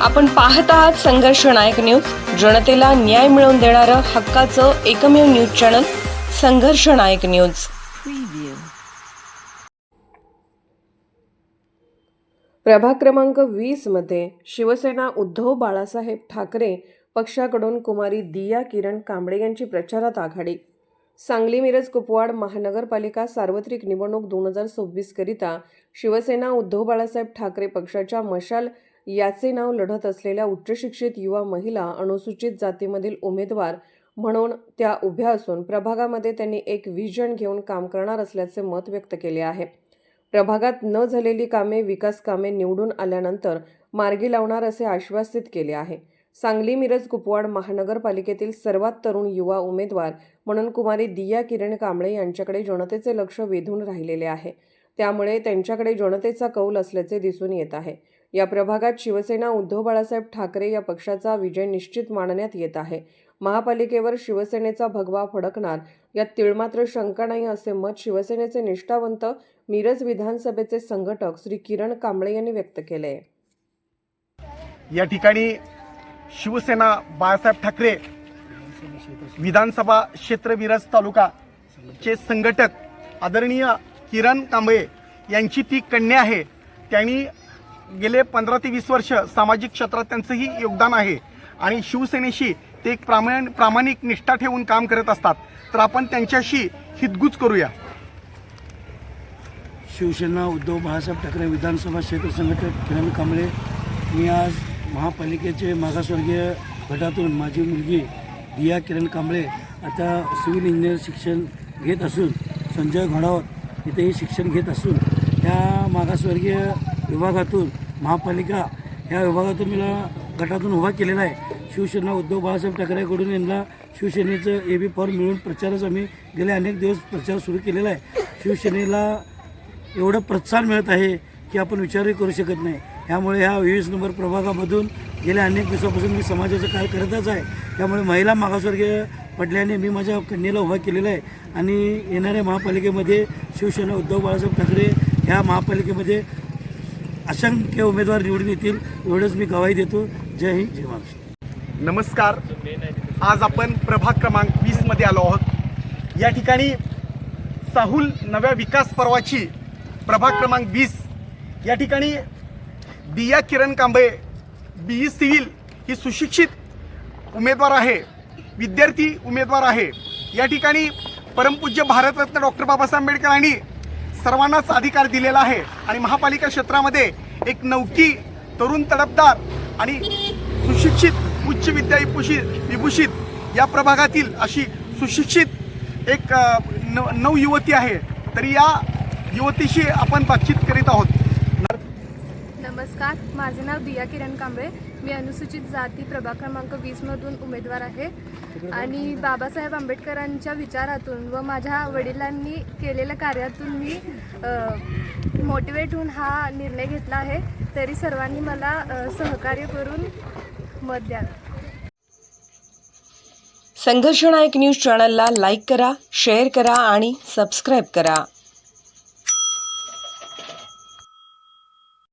आपण पाहत आहात संघर्ष नायक न्यूज, जनतेला न्याय मिळवून देणारं हक्काचं एकमेव न्यूज चॅनल संघर्ष नायक न्यूज। प्रभाग क्रमांक 20 मध्ये शिवसेना उद्धव बाळासाहेब ठाकरे पक्षाकडून कुमारी दिया किरण कांबळे यांची प्रचारात आघाडी। सांगली मिरज कुपवाड महानगरपालिका सार्वत्रिक निवडणूक 2026 करिता शिवसेना उद्धव बाळासाहेब ठाकरे पक्षाच्या मशाल याचे नाव लढत असलेल्या उच्चशिक्षित युवा महिला अनुसूचित जातीमधील उमेदवार म्हणून त्या उभ्या असून प्रभागामध्ये त्यांनी एक व्हिजन घेऊन काम करणार असल्याचे मत व्यक्त केले आहे। प्रभागात न झालेली कामे विकास कामे निवडून आल्यानंतर मार्गी लावणार असे आश्वासित केले आहे। सांगली मिरज कुपवाड महानगरपालिकेतील सर्वात तरुण युवा उमेदवार म्हणून कुमारी दिया किरण कांबळे यांच्याकडे जनतेचे लक्ष वेधून राहिलेले आहे, त्यामुळे त्यांच्याकडे जनतेचा कौल असल्याचे दिसून येत आहे। या प्रभागात शिवसेना उद्धव बाळासाहेब ठाकरे या पक्षाचा विजय निश्चित मानण्यात येत आहे। महापालिकेवर शिवसेनेचा भगवा फडकणार यात तिळमात्र शंका नाही असे मत शिवसेनेचे निष्ठावंत मिरज विधानसभेचे संघटक श्री किरण कांबळे यांनी व्यक्त केले आहे। या ठिकाणी शिवसेना बाळासाहेब ठाकरे विधानसभा क्षेत्र मिरज तालुका चे संघटक आदरणीय किरण कांबळे यांची ती कन्या आहे। त्यांनी गेले 15 ते 20 वर्ष सामाजिक क्षेत्रात त्यांचंही योगदान आहे आणि शिवसेनेशी ते एक प्रामाणिक निष्ठा ठेवून काम करत असतात। तर आपण त्यांच्याशी हितगुज करूया। शिवसेना उद्धव बाळासाहेब ठाकरे विधानसभा क्षेत्र संघटक किरण कांबळे, मी आज महापालिकेचे मागासवर्गीय गटातून माझी मुलगी दिया किरण कांबळे आता सिव्हिल इंजिनियर शिक्षण घेत असून संजय घोडावत इथेही शिक्षण घेत असून त्या मागासवर्गीय विभागातून महापालिका ह्या विभागातून मला गटातून उभा केलेला आहे। शिवसेना उद्धव बाळासाहेब ठाकरेकडून यांना शिवसेनेचं AB फॉर्म मिळून प्रचाराचा आम्ही गेले अनेक दिवस प्रचार सुरू केलेला आहे। शिवसेनेला एवढं प्रोत्साहन मिळत आहे की आपण विचारही करू शकत नाही। त्यामुळे ह्या 20 नंबर प्रभागामधून गेल्या अनेक दिवसापासून मी समाजाचं काय करतच आहे। त्यामुळे महिला मागासवर्गीय पडल्याने मी माझ्या कन्येला उभा केलेला आहे आणि येणाऱ्या महापालिकेमध्ये शिवसेना उद्धव बाळासाहेब ठाकरे ह्या महापालिकेमध्ये असंख्य उमेदवार निवडून येतील एवढंच मी गवाही देतो। जय हिंद, जय महाराष्ट्र। नमस्कार, आज आपण प्रभाग क्रमांक 20 मध्ये आलो आहोत। या ठिकाणी साहुल नव्या विकास पर्वाची प्रभाग क्रमांक 20 या ठिकाणी दिया किरण कांबळे BE सिव्हिल ही सुशिक्षित उमेदवार आहे, विद्यार्थी उमेदवार आहे। या ठिकाणी परमपूज्य भारतरत्न डॉक्टर बाबासाहेब आंबेडकरांनी सर्वांनाच अधिकार दिलेला आहे आणि महापालिका क्षेत्रामध्ये एक नौकी तरुण तडफदार आणि सुशिक्षित उच्च विद्या विभूषित या प्रभागातील अशी सुशिक्षित एक नऊ युवती आहे। तर या युवतीशी आपण बातचीत करीत आहोत। नमस्कार, माझे नाव दिया किरण कांबळे, मी अनुसूचित जाती प्रभाग क्रमांक 20 मधून उमेदवार आहे आणि बाबासाहेब आंबेडकरांच्या विचारातून व माझ्या वडिलांनी केलेल्या कार्यातून मी मोटिवेट होऊन हा निर्णय घेतला आहे। तरी सर्वांनी मला सहकार्य करून मत द्यावे। संघर्ष नायक न्यूज चॅनलला लाईक करा, शेअर करा आणि सबस्क्राईब करा।